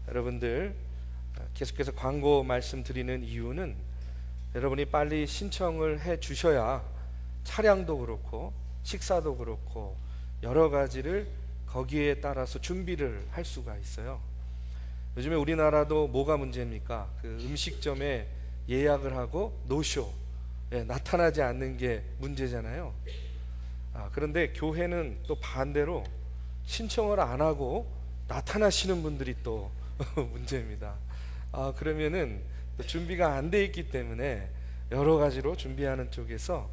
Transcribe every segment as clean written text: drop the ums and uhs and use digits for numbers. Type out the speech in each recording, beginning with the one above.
여러분들 계속해서 광고 말씀드리는 이유는 여러분이 빨리 신청을 해 주셔야 차량도 그렇고 식사도 그렇고 여러 가지를 거기에 따라서 준비를 할 수가 있어요. 요즘에 우리나라도 뭐가 문제입니까? 그 음식점에 예약을 하고 노쇼, 나타나지 않는 게 문제잖아요. 그런데 교회는 또 반대로 신청을 안 하고 나타나시는 분들이 또 문제입니다. 그러면은 준비가 안 돼 있기 때문에 여러 가지로 준비하는 쪽에서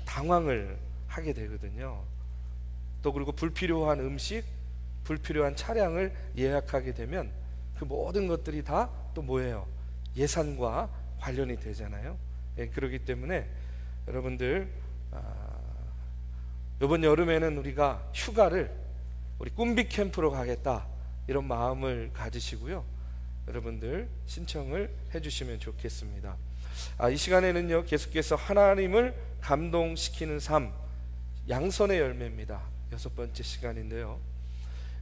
당황을 하게 되거든요. 또 그리고 불필요한 음식, 불필요한 차량을 예약하게 되면 그 모든 것들이 다 또 뭐예요? 예산과 관련이 되잖아요. 그렇기 때문에 여러분들 이번 여름에는 우리가 휴가를 우리 꿈비 캠프로 가겠다 이런 마음을 가지시고요. 여러분들 신청을 해주시면 좋겠습니다. 이 시간에는요 계속해서 하나님을 감동시키는 삶, 양선의 열매입니다. 6번째 시간인데요.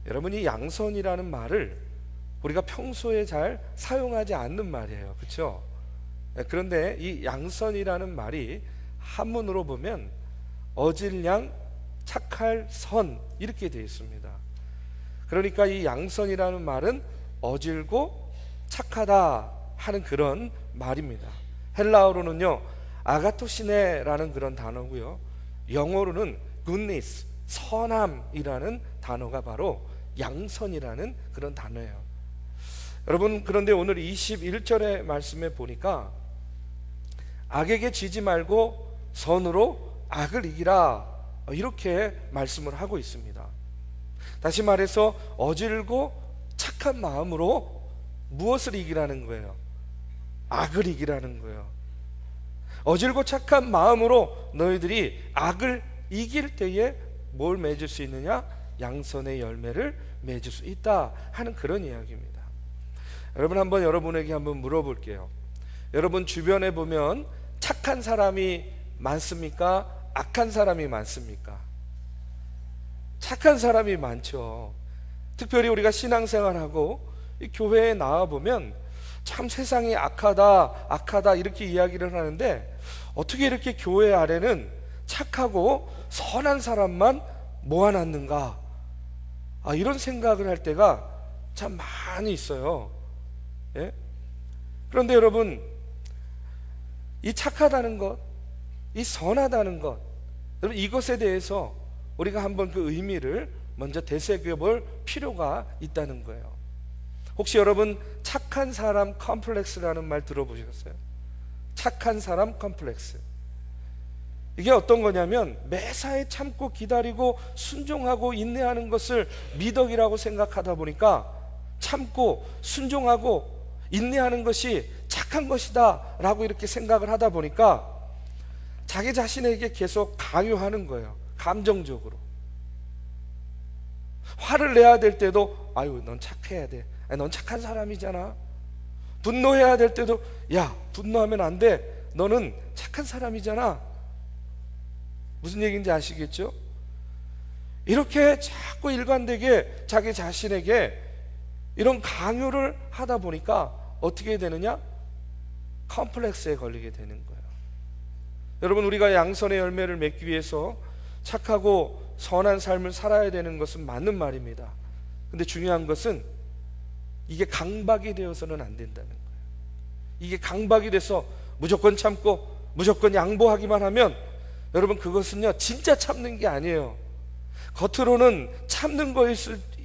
여러분이 양선이라는 말을 우리가 평소에 잘 사용하지 않는 말이에요. 그렇죠? 그런데 이 양선이라는 말이 한문으로 보면 어질양 착할 선 이렇게 되어 있습니다. 그러니까 이 양선이라는 말은 어질고 착하다 하는 그런 말입니다. 헬라어로는요 아가토시네라는 그런 단어고요, 영어로는 goodness, 선함이라는 단어가 바로 양선이라는 그런 단어예요. 여러분, 그런데 오늘 21절의 말씀에 보니까 악에게 지지 말고 선으로 악을 이기라 이렇게 말씀을 하고 있습니다. 다시 말해서 어질고 착한 마음으로 무엇을 이기라는 거예요? 악을 이기라는 거예요. 어질고 착한 마음으로 너희들이 악을 이길 때에 뭘 맺을 수 있느냐? 양선의 열매를 맺을 수 있다 하는 그런 이야기입니다. 여러분, 한번 여러분에게 한번 물어볼게요. 여러분 주변에 보면 착한 사람이 많습니까? 악한 사람이 많습니까? 착한 사람이 많죠. 특별히 우리가 신앙생활하고 이 교회에 나와보면 참 세상이 악하다 이렇게 이야기를 하는데 어떻게 이렇게 교회 아래는 착하고 선한 사람만 모아놨는가? 이런 생각을 할 때가 참 많이 있어요. 그런데 여러분, 이 착하다는 것, 이 선하다는 것, 여러분 이것에 대해서 우리가 한번 그 의미를 먼저 되새겨볼 필요가 있다는 거예요. 혹시 여러분 착한 사람 컴플렉스라는 말 들어보셨어요? 착한 사람 컴플렉스. 이게 어떤 거냐면 매사에 참고 기다리고 순종하고 인내하는 것을 미덕이라고 생각하다 보니까 참고 순종하고 인내하는 것이 착한 것이다 라고 이렇게 생각을 하다 보니까 자기 자신에게 계속 강요하는 거예요. 감정적으로 화를 내야 될 때도 넌 착해야 돼, 넌 착한 사람이잖아. 분노해야 될 때도 분노하면 안 돼, 너는 착한 사람이잖아. 무슨 얘기인지 아시겠죠? 이렇게 자꾸 일관되게 자기 자신에게 이런 강요를 하다 보니까 어떻게 되느냐? 컴플렉스에 걸리게 되는 거예요. 여러분, 우리가 양선의 열매를 맺기 위해서 착하고 선한 삶을 살아야 되는 것은 맞는 말입니다. 근데 중요한 것은 이게 강박이 되어서는 안 된다는 거예요. 이게 강박이 돼서 무조건 참고 무조건 양보하기만 하면 여러분 그것은요 진짜 참는 게 아니에요. 겉으로는 참는 거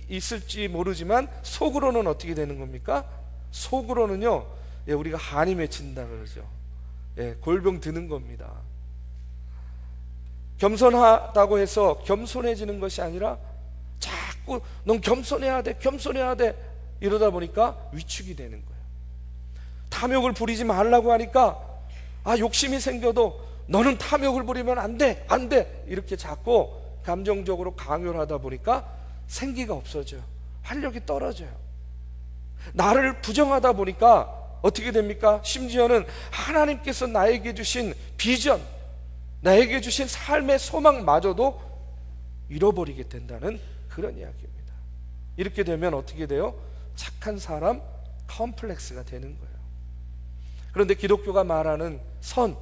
있을지 모르지만 속으로는 어떻게 되는 겁니까? 속으로는요 우리가 한이 맺힌다 그러죠. 골병 드는 겁니다. 겸손하다고 해서 겸손해지는 것이 아니라 자꾸 넌 겸손해야 돼 이러다 보니까 위축이 되는 거예요. 탐욕을 부리지 말라고 하니까 욕심이 생겨도 너는 탐욕을 부리면 안 돼 이렇게 자꾸 감정적으로 강요를 하다 보니까 생기가 없어져요. 활력이 떨어져요. 나를 부정하다 보니까 어떻게 됩니까? 심지어는 하나님께서 나에게 주신 비전, 나에게 주신 삶의 소망마저도 잃어버리게 된다는 그런 이야기입니다. 이렇게 되면 어떻게 돼요? 착한 사람 컴플렉스가 되는 거예요. 그런데 기독교가 말하는 선,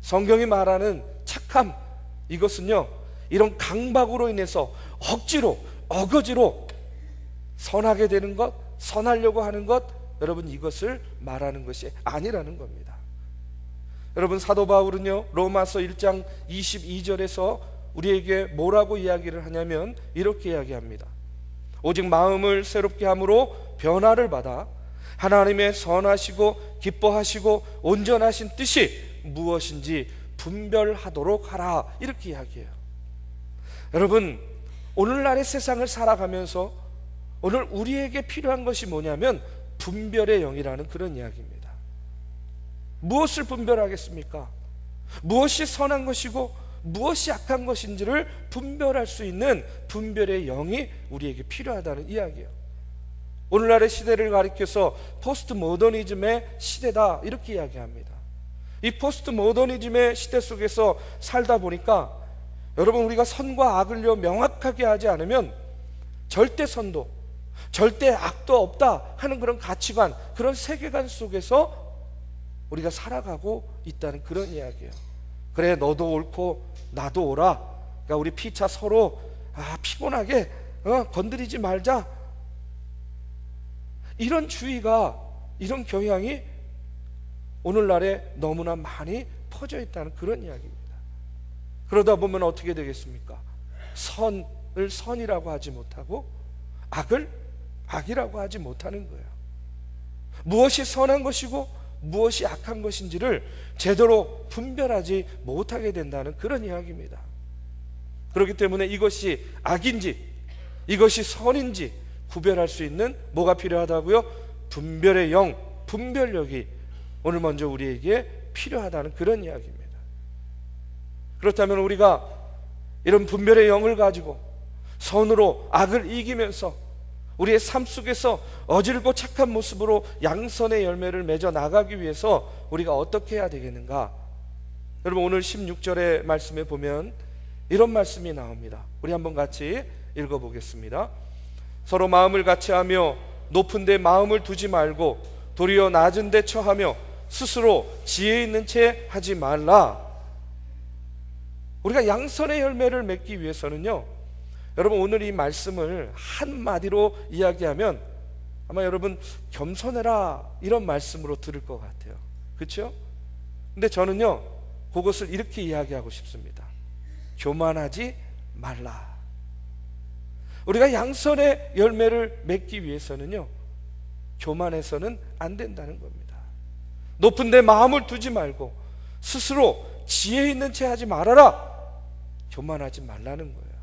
성경이 말하는 착함, 이것은요, 이런 강박으로 인해서 억지로, 어거지로 선하게 되는 것, 선하려고 하는 것, 여러분, 이것을 말하는 것이 아니라는 겁니다. 여러분, 사도 바울은요, 로마서 1장 22절에서 우리에게 뭐라고 이야기를 하냐면 이렇게 이야기합니다. 오직 마음을 새롭게 함으로 변화를 받아 하나님의 선하시고 기뻐하시고 온전하신 뜻이 무엇인지 분별하도록 하라, 이렇게 이야기해요. 여러분, 오늘날의 세상을 살아가면서 오늘 우리에게 필요한 것이 뭐냐면 분별의 영이라는 그런 이야기입니다. 무엇을 분별하겠습니까? 무엇이 선한 것이고 무엇이 악한 것인지를 분별할 수 있는 분별의 영이 우리에게 필요하다는 이야기예요. 오늘날의 시대를 가리켜서 포스트 모더니즘의 시대다, 이렇게 이야기합니다. 이 포스트 모더니즘의 시대 속에서 살다 보니까 여러분, 우리가 선과 악을요 명확하게 하지 않으면 절대 선도, 절대 악도 없다 하는 그런 가치관, 그런 세계관 속에서 우리가 살아가고 있다는 그런 이야기예요. 그래, 너도 옳고 나도 옳아, 그러니까 우리 피차 서로 피곤하게 건드리지 말자, 이런 주의가, 이런 경향이 오늘날에 너무나 많이 퍼져 있다는 그런 이야기입니다. 그러다 보면 어떻게 되겠습니까? 선을 선이라고 하지 못하고 악을 악이라고 하지 못하는 거예요. 무엇이 선한 것이고 무엇이 악한 것인지를 제대로 분별하지 못하게 된다는 그런 이야기입니다. 그렇기 때문에 이것이 악인지 이것이 선인지 구별할 수 있는 뭐가 필요하다고요? 분별의 영, 분별력이 오늘 먼저 우리에게 필요하다는 그런 이야기입니다. 그렇다면 우리가 이런 분별의 영을 가지고 선으로 악을 이기면서 우리의 삶 속에서 어질고 착한 모습으로 양선의 열매를 맺어 나가기 위해서 우리가 어떻게 해야 되겠는가? 여러분, 오늘 16절의 말씀에 보면 이런 말씀이 나옵니다. 우리 한번 같이 읽어보겠습니다. 서로 마음을 같이하며 높은 데 마음을 두지 말고 도리어 낮은 데 처하며 스스로 지혜 있는 채 하지 말라. 우리가 양선의 열매를 맺기 위해서는요, 여러분, 오늘 이 말씀을 한마디로 이야기하면 아마 여러분 겸손해라, 이런 말씀으로 들을 것 같아요. 그렇죠? 근데 저는요, 그것을 이렇게 이야기하고 싶습니다. 교만하지 말라. 우리가 양선의 열매를 맺기 위해서는요, 교만해서는 안 된다는 겁니다. 높은 데 마음을 두지 말고 스스로 지혜 있는 채 하지 말아라. 교만하지 말라는 거예요.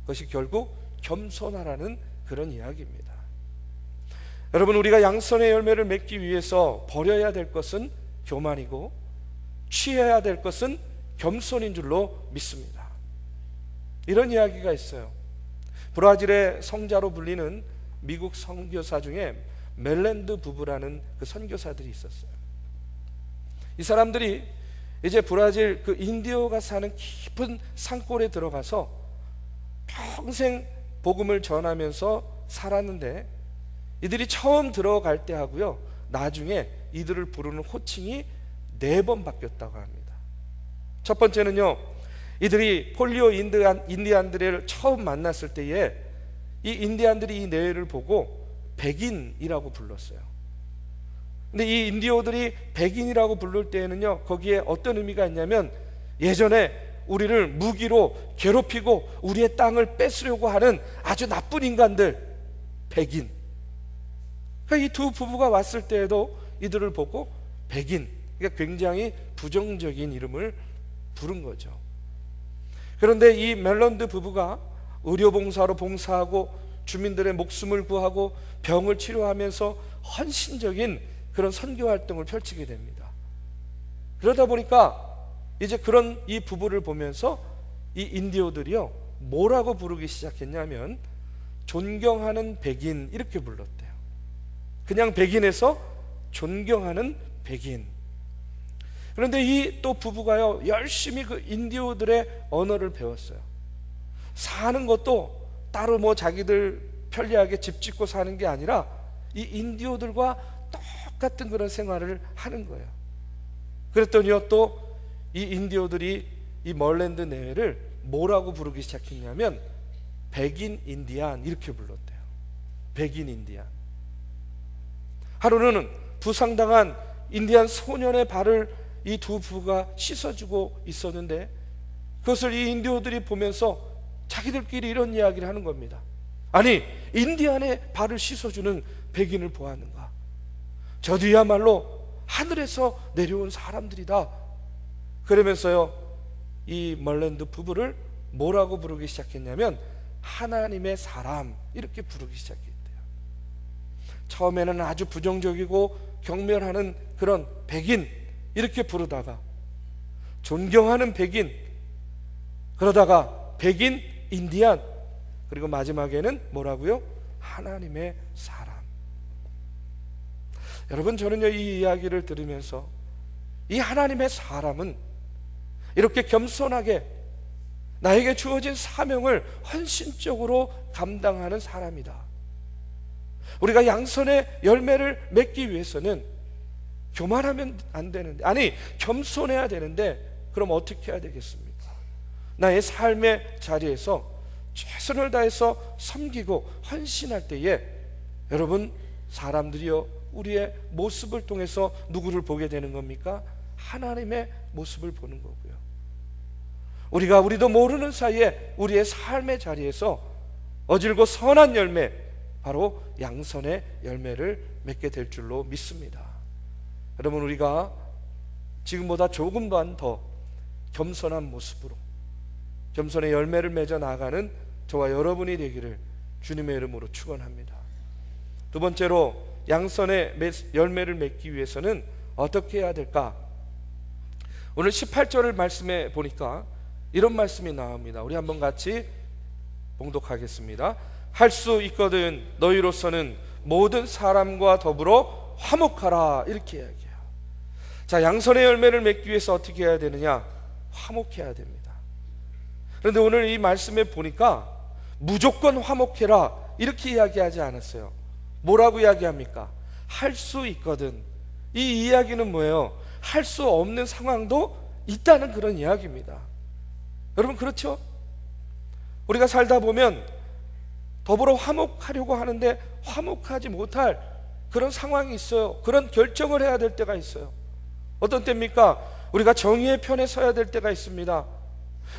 그것이 결국 겸손하라는 그런 이야기입니다. 여러분, 우리가 양선의 열매를 맺기 위해서 버려야 될 것은 교만이고 취해야 될 것은 겸손인 줄로 믿습니다. 이런 이야기가 있어요. 브라질의 성자로 불리는 미국 선교사 중에 멜랜드 부부라는 그 선교사들이 있었어요. 이 사람들이 이제 브라질 그 인디오가 사는 깊은 산골에 들어가서 평생 복음을 전하면서 살았는데, 이들이 처음 들어갈 때 하고요, 나중에 이들을 부르는 호칭이 4번 바뀌었다고 합니다. 첫 번째는요, 이들이 폴리오 인디안들을 처음 만났을 때에 이 인디안들이 이 뇌를 보고 백인이라고 불렀어요. 근데 이 인디오들이 백인이라고 부를 때에는요, 거기에 어떤 의미가 있냐면 예전에 우리를 무기로 괴롭히고 우리의 땅을 뺏으려고 하는 아주 나쁜 인간들, 백인. 그러니까 이 두 부부가 왔을 때에도 이들을 보고 백인, 그러니까 굉장히 부정적인 이름을 부른 거죠. 그런데 이 멜런드 부부가 의료봉사로 봉사하고 주민들의 목숨을 구하고 병을 치료하면서 헌신적인 그런 선교 활동을 펼치게 됩니다. 그러다 보니까 이제 그런 이 부부를 보면서 이 인디오들이요, 뭐라고 부르기 시작했냐면 존경하는 백인, 이렇게 불렀대요. 그냥 백인에서 존경하는 백인. 그런데 이 또 부부가요, 열심히 그 인디오들의 언어를 배웠어요. 사는 것도 따로 뭐 자기들 편리하게 집 짓고 사는 게 아니라 이 인디오들과 똑같은 그런 생활을 하는 거예요. 그랬더니요, 또 이 인디오들이 이 멀랜드 내외를 뭐라고 부르기 시작했냐면 백인 인디안 이렇게 불렀대요. 백인 인디안. 하루는 부상당한 인디안 소년의 발을 이 두 부부가 씻어주고 있었는데 그것을 이 인디오들이 보면서 자기들끼리 이런 이야기를 하는 겁니다. 아니, 인디안의 발을 씻어주는 백인을 보았는가? 저들이야말로 하늘에서 내려온 사람들이다. 그러면서요, 이 멀랜드 부부를 뭐라고 부르기 시작했냐면 하나님의 사람 이렇게 부르기 시작했대요. 처음에는 아주 부정적이고 경멸하는 그런 백인 이렇게 부르다가 존경하는 백인, 그러다가 백인 인디안, 그리고 마지막에는 뭐라고요? 하나님의 사람. 여러분, 저는요 이 이야기를 들으면서 이 하나님의 사람은 이렇게 겸손하게 나에게 주어진 사명을 헌신적으로 감당하는 사람이다. 우리가 양선의 열매를 맺기 위해서는 교만하면 안 되는데, 아니 겸손해야 되는데, 그럼 어떻게 해야 되겠습니까? 나의 삶의 자리에서 최선을 다해서 섬기고 헌신할 때에 여러분, 사람들이요 우리의 모습을 통해서 누구를 보게 되는 겁니까? 하나님의 모습을 보는 거고요. 우리도 모르는 사이에 우리의 삶의 자리에서 어질고 선한 열매, 바로 양선의 열매를 맺게 될 줄로 믿습니다. 여러분, 우리가 지금보다 조금만 더 겸손한 모습으로 겸손의 열매를 맺어 나가는 저와 여러분이 되기를 주님의 이름으로 축원합니다. 두 번째로, 양선의 열매를 맺기 위해서는 어떻게 해야 될까? 오늘 18절을 말씀해 보니까 이런 말씀이 나옵니다. 우리 한번 같이 봉독하겠습니다. 할 수 있거든 너희로서는 모든 사람과 더불어 화목하라, 이렇게 이야기해요. 자, 양선의 열매를 맺기 위해서 어떻게 해야 되느냐? 화목해야 됩니다. 그런데 오늘 이 말씀에 보니까 무조건 화목해라 이렇게 이야기하지 않았어요. 뭐라고 이야기합니까? 할 수 있거든. 이 이야기는 뭐예요? 할 수 없는 상황도 있다는 그런 이야기입니다. 여러분, 그렇죠? 우리가 살다 보면 더불어 화목하려고 하는데 화목하지 못할 그런 상황이 있어요. 그런 결정을 해야 될 때가 있어요. 어떤 때입니까? 우리가 정의의 편에 서야 될 때가 있습니다.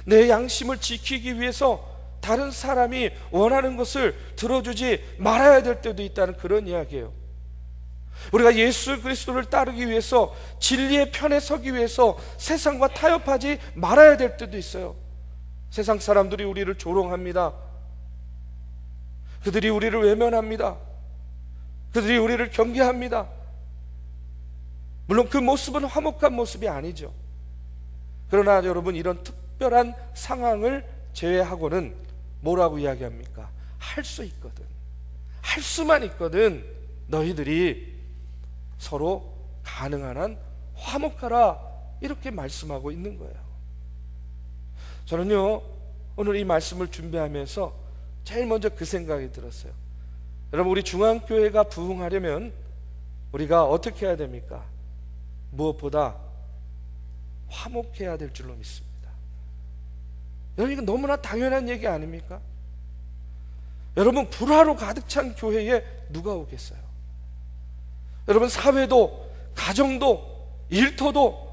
내 양심을 지키기 위해서 다른 사람이 원하는 것을 들어주지 말아야 될 때도 있다는 그런 이야기예요. 우리가 예수 그리스도를 따르기 위해서 진리의 편에 서기 위해서 세상과 타협하지 말아야 될 때도 있어요. 세상 사람들이 우리를 조롱합니다. 그들이 우리를 외면합니다. 그들이 우리를 경계합니다. 물론 그 모습은 화목한 모습이 아니죠. 그러나 여러분, 이런 특별한 상황을 제외하고는 뭐라고 이야기합니까? 할 수 있거든, 할 수만 있거든 너희들이 서로 가능한 한 화목하라, 이렇게 말씀하고 있는 거예요. 저는요 오늘 이 말씀을 준비하면서 제일 먼저 그 생각이 들었어요. 여러분, 우리 중앙교회가 부흥하려면 우리가 어떻게 해야 됩니까? 무엇보다 화목해야 될 줄로 믿습니다. 여러분, 이건 너무나 당연한 얘기 아닙니까? 여러분, 불화로 가득 찬 교회에 누가 오겠어요? 여러분, 사회도 가정도 일터도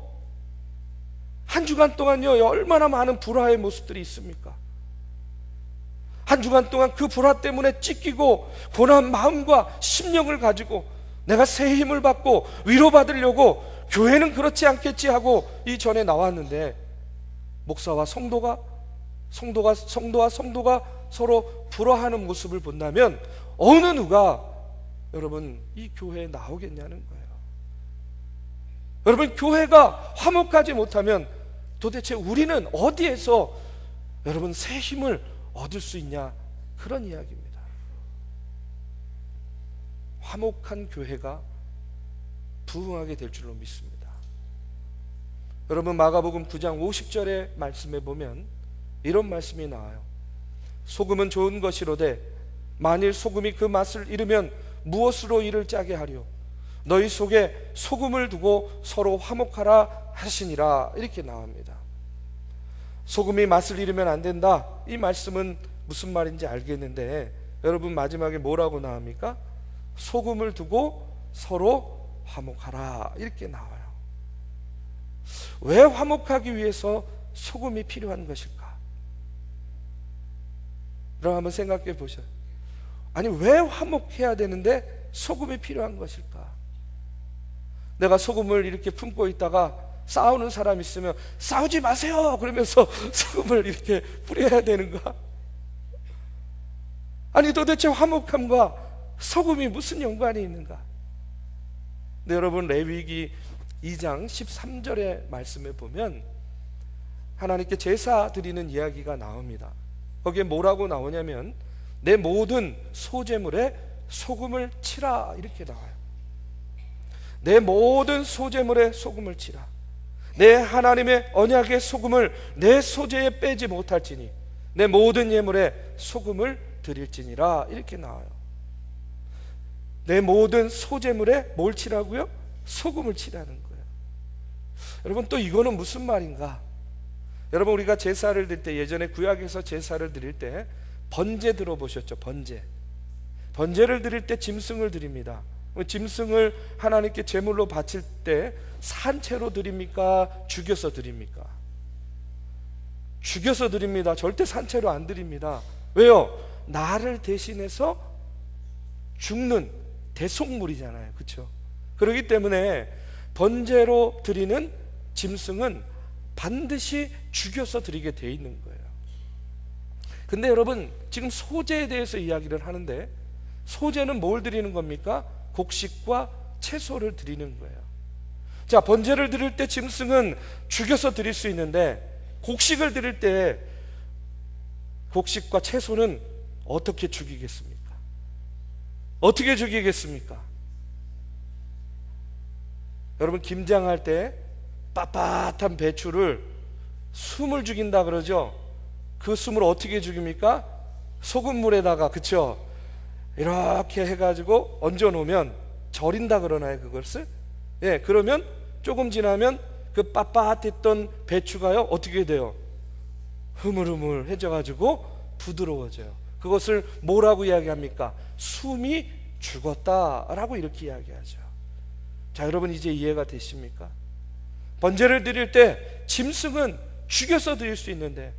한 주간 동안요 얼마나 많은 불화의 모습들이 있습니까? 한 주간 동안 그 불화 때문에 찢기고 고난 마음과 심령을 가지고 내가 새 힘을 받고 위로받으려고 교회는 그렇지 않겠지 하고 이전에 나왔는데, 목사와 성도와 성도가 서로 불화하는 모습을 본다면 어느 누가 여러분 이 교회에 나오겠냐는 거예요. 여러분, 교회가 화목하지 못하면 도대체 우리는 어디에서 여러분 새 힘을 얻을 수 있냐, 그런 이야기입니다. 화목한 교회가 부흥하게 될 줄로 믿습니다. 여러분, 마가복음 9장 50절의 말씀에 보면 이런 말씀이 나와요. 소금은 좋은 것이로되 만일 소금이 그 맛을 잃으면 무엇으로 이를 짜게 하려? 너희 속에 소금을 두고 서로 화목하라 하시니라. 이렇게 나옵니다. 소금이 맛을 잃으면 안 된다. 이 말씀은 무슨 말인지 알겠는데, 여러분 마지막에 뭐라고 나옵니까? 소금을 두고 서로 화목하라. 이렇게 나와요. 왜 화목하기 위해서 소금이 필요한 것일까? 여러분 한번 생각해 보셔요. 아니, 왜 화목해야 되는데 소금이 필요한 것일까? 내가 소금을 이렇게 품고 있다가 싸우는 사람 있으면 싸우지 마세요 그러면서 소금을 이렇게 뿌려야 되는가? 아니, 도대체 화목함과 소금이 무슨 연관이 있는가? 네, 여러분 레위기 2장 13절의 말씀에 보면 하나님께 제사 드리는 이야기가 나옵니다. 거기에 뭐라고 나오냐면 내 모든 소제물에 소금을 치라. 이렇게 나와요. 내 모든 소제물에 소금을 치라. 내 하나님의 언약의 소금을 내 소제에 빼지 못할지니 내 모든 예물에 소금을 드릴지니라. 이렇게 나와요. 내 모든 소제물에 뭘 치라고요? 소금을 치라는 거예요. 여러분, 또 이거는 무슨 말인가? 여러분, 우리가 제사를 드릴 때, 예전에 구약에서 제사를 드릴 때 번제 들어보셨죠? 번제를 드릴 때 짐승을 드립니다. 짐승을 하나님께 제물로 바칠 때 산채로 드립니까? 죽여서 드립니까? 죽여서 드립니다. 절대 산채로 안 드립니다. 왜요? 나를 대신해서 죽는 대속물이잖아요. 그렇죠? 그렇기 때문에 번제로 드리는 짐승은 반드시 죽여서 드리게 돼 있는 거예요. 근데 여러분, 지금 소제에 대해서 이야기를 하는데 소제는 뭘 드리는 겁니까? 곡식과 채소를 드리는 거예요. 자, 번제를 드릴 때 짐승은 죽여서 드릴 수 있는데 곡식을 드릴 때 곡식과 채소는 어떻게 죽이겠습니까? 어떻게 죽이겠습니까? 여러분, 김장할 때 빳빳한 배추를 숨을 죽인다 그러죠? 그 숨을 어떻게 죽입니까? 소금물에다가, 그쵸? 이렇게 해가지고 얹어 놓으면 절인다 그러나요, 그것을? 예, 그러면 조금 지나면 그 빳빳했던 배추가요, 어떻게 돼요? 흐물흐물해져가지고 부드러워져요. 그것을 뭐라고 이야기합니까? 숨이 죽었다라고 이렇게 이야기하죠. 자, 여러분 이제 이해가 되십니까? 번제를 드릴 때 짐승은 죽여서 드릴 수 있는데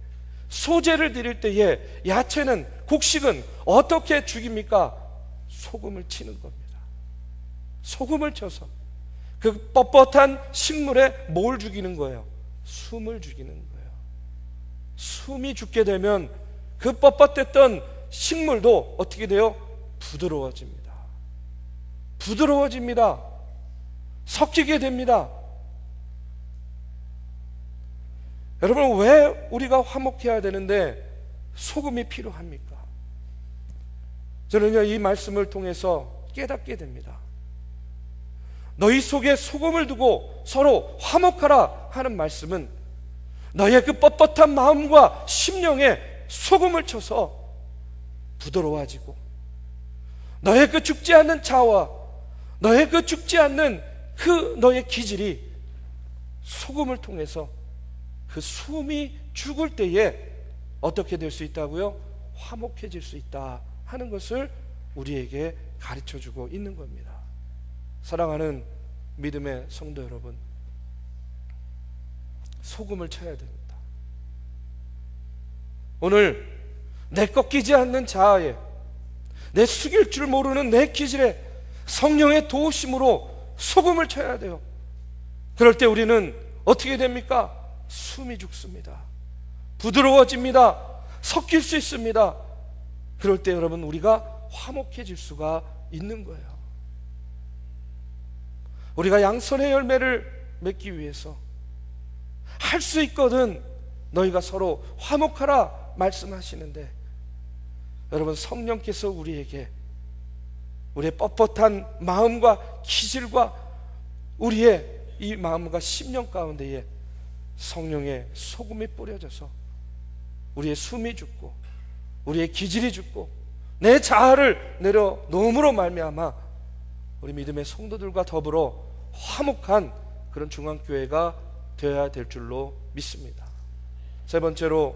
소제를 드릴 때에 야채는, 곡식은 어떻게 죽입니까? 소금을 치는 겁니다. 소금을 쳐서 그 뻣뻣한 식물에 뭘 죽이는 거예요? 숨을 죽이는 거예요. 숨이 죽게 되면 그 뻣뻣했던 식물도 어떻게 돼요? 부드러워집니다. 부드러워집니다. 섞이게 됩니다. 여러분, 왜 우리가 화목해야 되는데 소금이 필요합니까? 저는요, 이 말씀을 통해서 깨닫게 됩니다. 너희 속에 소금을 두고 서로 화목하라 하는 말씀은 너의 그 뻣뻣한 마음과 심령에 소금을 쳐서 부드러워지고, 너의 그 죽지 않는 자와 너의 그 죽지 않는 그 너의 기질이 소금을 통해서 그 숨이 죽을 때에 어떻게 될 수 있다고요? 화목해질 수 있다 하는 것을 우리에게 가르쳐주고 있는 겁니다. 사랑하는 믿음의 성도 여러분, 소금을 쳐야 됩니다. 오늘 내 꺾이지 않는 자아에, 내 숙일 줄 모르는 내 기질에 성령의 도우심으로 소금을 쳐야 돼요. 그럴 때 우리는 어떻게 됩니까? 숨이 죽습니다. 부드러워집니다. 섞일 수 있습니다. 그럴 때 여러분, 우리가 화목해질 수가 있는 거예요. 우리가 양선의 열매를 맺기 위해서 할 수 있거든 너희가 서로 화목하라 말씀하시는데, 여러분, 성령께서 우리에게 우리의 뻣뻣한 마음과 기질과 우리의 이 마음과 심령 가운데에 성령의 소금이 뿌려져서 우리의 숨이 죽고 우리의 기질이 죽고 내 자아를 내려놓음으로 말미암아 우리 믿음의 성도들과 더불어 화목한 그런 중앙교회가 되어야 될 줄로 믿습니다. 세 번째로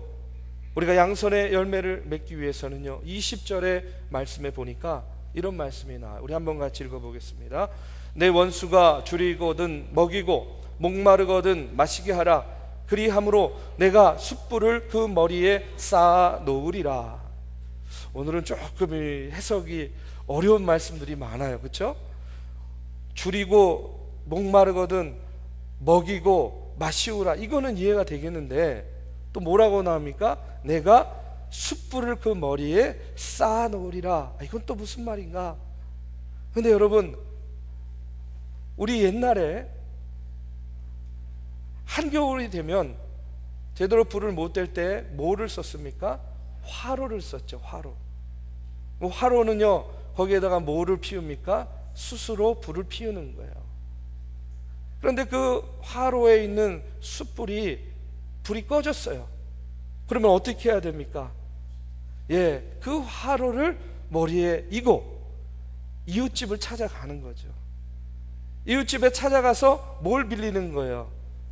우리가 양선의 열매를 맺기 위해서는요, 20절의 말씀에 보니까 이런 말씀이 나와요. 우리 한번 같이 읽어보겠습니다. 내 원수가 줄이거든 먹이고 목마르거든 마시게 하라. 그리함으로 내가 숯불을 그 머리에 쌓아 놓으리라. 오늘은 조금 해석이 어려운 말씀들이 많아요. 그렇죠? 줄이고 목마르거든 먹이고 마시우라, 이거는 이해가 되겠는데 또 뭐라고 나옵니까? 내가 숯불을 그 머리에 쌓아 놓으리라. 이건 또 무슨 말인가? 근데 여러분, 우리 옛날에 한겨울이 되면 제대로 불을 못 뗄 때 뭐를 썼습니까? 화로를 썼죠. 화로. 화로는요, 거기에다가 뭐를 피웁니까? 숯으로 불을 피우는 거예요. 그런데 그 화로에 있는 불이 꺼졌어요. 그러면 어떻게 해야 됩니까? 그 화로를 머리에 이고 이웃집을 찾아가는 거죠. 이웃집에 찾아가서 뭘 빌리는 거예요?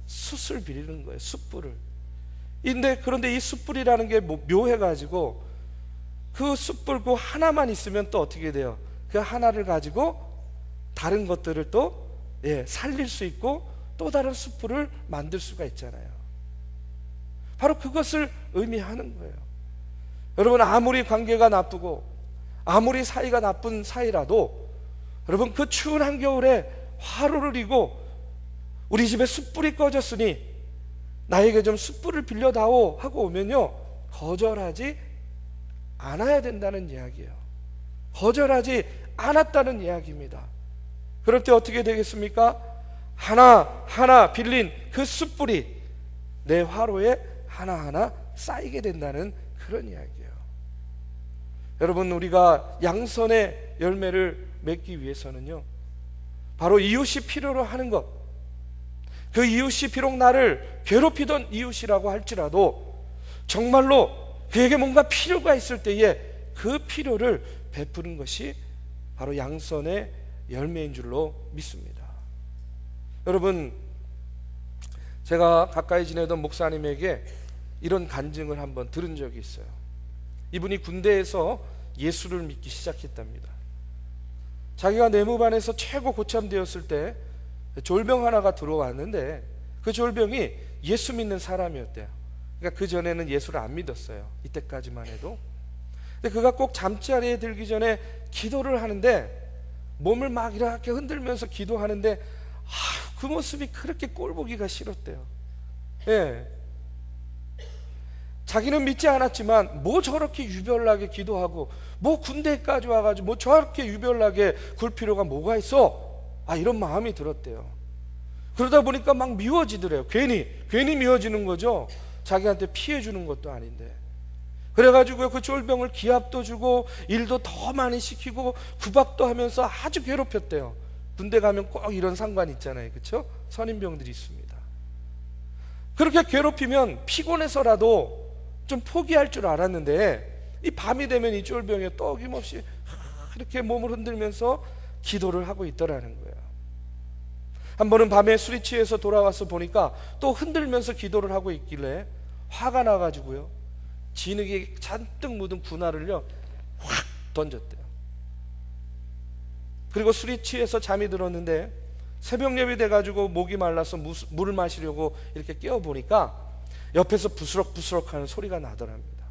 숯을 빌리는 거예요. 숯불을. 그런데 이 숯불이라는 게 묘해가지고 그 숯불 그 하나만 있으면 또 어떻게 돼요? 그 하나를 가지고 다른 것들을 또 살릴 수 있고 또 다른 숯불을 만들 수가 있잖아요. 바로 그것을 의미하는 거예요. 여러분, 아무리 관계가 나쁘고 아무리 사이가 나쁜 사이라도 여러분, 그 추운 한겨울에 화로를 이고 우리 집에 숯불이 꺼졌으니 나에게 좀 숯불을 빌려다오 하고 오면요, 거절하지 않아야 된다는 이야기예요. 거절하지 않았다는 이야기입니다. 그럴 때 어떻게 되겠습니까? 하나하나 빌린 그 숯불이 내 화로에 하나하나 쌓이게 된다는 그런 이야기예요. 여러분, 우리가 양선의 열매를 맺기 위해서는요, 바로 이웃이 필요로 하는 것, 그 이웃이 비록 나를 괴롭히던 이웃이라고 할지라도 정말로 그에게 뭔가 필요가 있을 때에 그 필요를 베푸는 것이 바로 양선의 열매인 줄로 믿습니다. 여러분, 제가 가까이 지내던 목사님에게 이런 간증을 한번 들은 적이 있어요. 이분이 군대에서 예수를 믿기 시작했답니다. 자기가 내무반에서 최고 고참되었을 때 졸병 하나가 들어왔는데 그 졸병이 예수 믿는 사람이었대요. 그러니까 그 전에는 예수를 안 믿었어요. 이때까지만 해도. 근데 그가 꼭 잠자리에 들기 전에 기도를 하는데 몸을 막 이렇게 흔들면서 기도하는데 그 모습이 그렇게 꼴보기가 싫었대요. 자기는 믿지 않았지만 뭐 저렇게 유별나게 기도하고 뭐 군대까지 와가지고 뭐 저렇게 유별나게 굴 필요가 뭐가 있어? 이런 마음이 들었대요. 그러다 보니까 막 미워지더래요. 괜히 미워지는 거죠. 자기한테 피해 주는 것도 아닌데. 그래가지고 그 쫄병을 기합도 주고 일도 더 많이 시키고 구박도 하면서 아주 괴롭혔대요. 군대 가면 꼭 이런 상관 있잖아요. 그렇죠? 선임병들이 있습니다. 그렇게 괴롭히면 피곤해서라도 좀 포기할 줄 알았는데 이 밤이 되면 이 쫄병이 또 어김없이 이렇게 몸을 흔들면서 기도를 하고 있더라는 거예요. 한 번은 밤에 술이 취해서 돌아와서 보니까 또 흔들면서 기도를 하고 있길래 화가 나가지고요, 진흙이 잔뜩 묻은 군화를요 확 던졌대요. 그리고 술이 취해서 잠이 들었는데 새벽 예배 돼가지고 목이 말라서 물을 마시려고 이렇게 깨어보니까 옆에서 부스럭부스럭 하는 소리가 나더랍니다.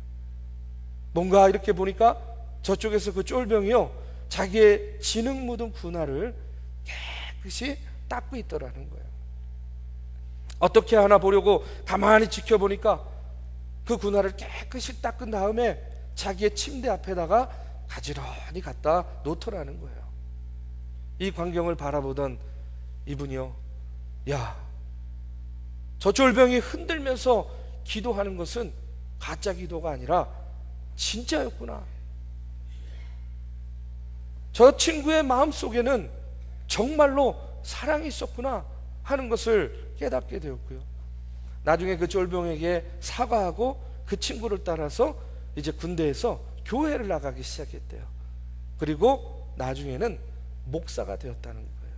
뭔가 이렇게 보니까 저쪽에서 그 쫄병이요 자기의 진흙 묻은 군화를 깨끗이 닦고 있더라는 거예요. 어떻게 하나 보려고 가만히 지켜보니까 그 군화를 깨끗이 닦은 다음에 자기의 침대 앞에다가 가지런히 갖다 놓더라는 거예요. 이 광경을 바라보던 이분이요, 저 쫄병이 흔들면서 기도하는 것은 가짜 기도가 아니라 진짜였구나. 저 친구의 마음속에는 정말로 사랑이 있었구나 하는 것을 깨닫게 되었고요. 나중에 그 쫄병에게 사과하고 그 친구를 따라서 이제 군대에서 교회를 나가기 시작했대요. 그리고 나중에는 목사가 되었다는 거예요.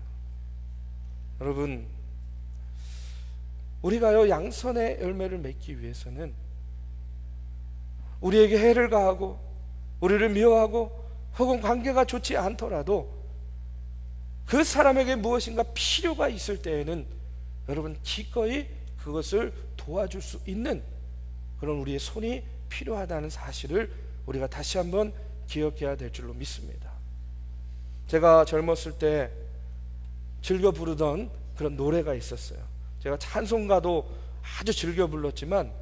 여러분, 우리가요 양선의 열매를 맺기 위해서는 우리에게 해를 가하고 우리를 미워하고 혹은 관계가 좋지 않더라도 그 사람에게 무엇인가 필요가 있을 때에는 여러분 기꺼이 그것을 도와줄 수 있는 그런 우리의 손이 필요하다는 사실을 우리가 다시 한번 기억해야 될 줄로 믿습니다. 제가 젊었을 때 즐겨 부르던 그런 노래가 있었어요. 제가 찬송가도 아주 즐겨 불렀지만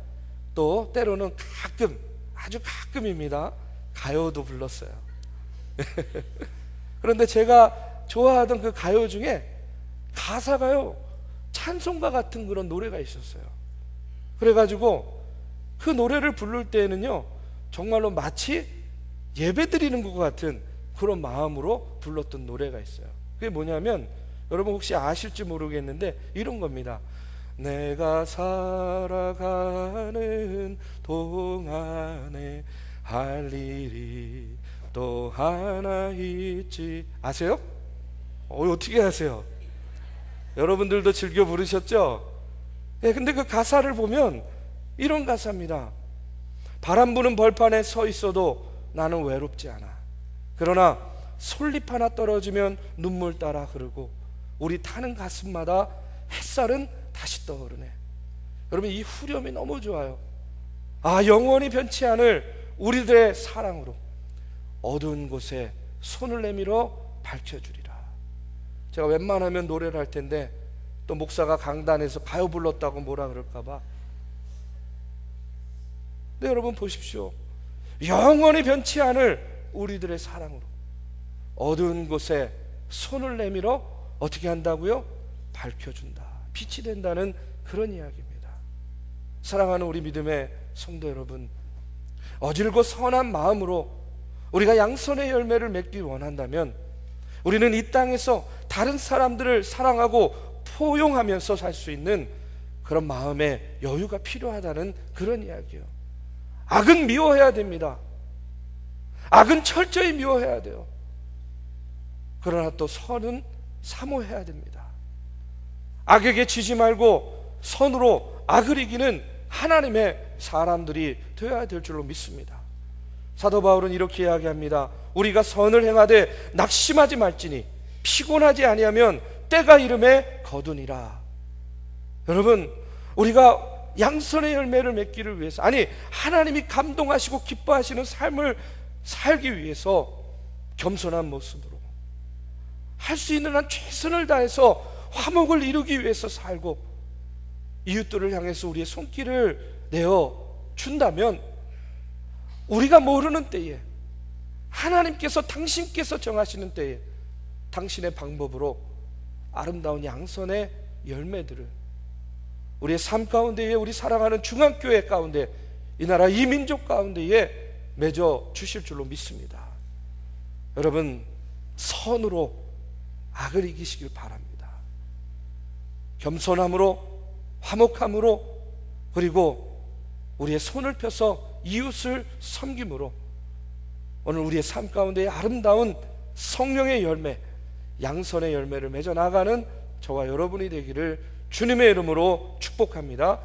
또 때로는 가끔, 아주 가끔입니다, 가요도 불렀어요. 그런데 제가 좋아하던 그 가요 중에 가사가요 찬송가 같은 그런 노래가 있었어요. 그래가지고 그 노래를 부를 때에는요 정말로 마치 예배 드리는 것 같은 그런 마음으로 불렀던 노래가 있어요. 그게 뭐냐면, 여러분 혹시 아실지 모르겠는데 이런 겁니다. 내가 살아가는 동안에 할 일이 또 하나 있지. 아세요? 어떻게 아세요? 여러분들도 즐겨 부르셨죠? 네, 근데 그 가사를 보면 이런 가사입니다. 바람 부는 벌판에 서 있어도 나는 외롭지 않아. 그러나 솔잎 하나 떨어지면 눈물 따라 흐르고 우리 타는 가슴마다 햇살은 다시 떠오르네. 여러분, 이 후렴이 너무 좋아요. 영원히 변치 않을 우리들의 사랑으로 어두운 곳에 손을 내밀어 밝혀주리라. 제가 웬만하면 노래를 할 텐데 또 목사가 강단에서 가요 불렀다고 뭐라 그럴까봐. 근데 여러분 보십시오. 영원히 변치 않을 우리들의 사랑으로 어두운 곳에 손을 내밀어 어떻게 한다고요? 밝혀준다. 빛이 된다는 그런 이야기입니다. 사랑하는 우리 믿음의 성도 여러분, 어질고 선한 마음으로 우리가 양선의 열매를 맺기 원한다면 우리는 이 땅에서 다른 사람들을 사랑하고 포용하면서 살 수 있는 그런 마음의 여유가 필요하다는 그런 이야기예요. 악은 미워해야 됩니다. 악은 철저히 미워해야 돼요. 그러나 또 선은 사모해야 됩니다. 악에게 지지 말고 선으로 악을 이기는 하나님의 사람들이 되어야 될 줄로 믿습니다. 사도 바울은 이렇게 이야기합니다. 우리가 선을 행하되 낙심하지 말지니 피곤하지 아니하면 때가 이름에 거두니라. 여러분, 우리가 양선의 열매를 맺기를 위해서, 아니 하나님이 감동하시고 기뻐하시는 삶을 살기 위해서 겸손한 모습으로 할 수 있는 한 최선을 다해서 화목을 이루기 위해서 살고 이웃들을 향해서 우리의 손길을 내어 준다면 우리가 모르는 때에 하나님께서, 당신께서 정하시는 때에 당신의 방법으로 아름다운 양선의 열매들을 우리의 삶 가운데에, 우리 사랑하는 중앙교회 가운데, 이 나라 이 민족 가운데에 맺어 주실 줄로 믿습니다. 여러분, 선으로 악을 이기시길 바랍니다. 겸손함으로, 화목함으로, 그리고 우리의 손을 펴서 이웃을 섬김으로 오늘 우리의 삶 가운데에 아름다운 성령의 열매, 양선의 열매를 맺어 나가는 저와 여러분이 되기를 주님의 이름으로 축복합니다.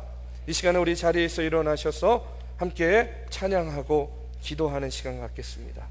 이 시간에 우리 자리에서 일어나셔서 함께 찬양하고 기도하는 시간 갖겠습니다.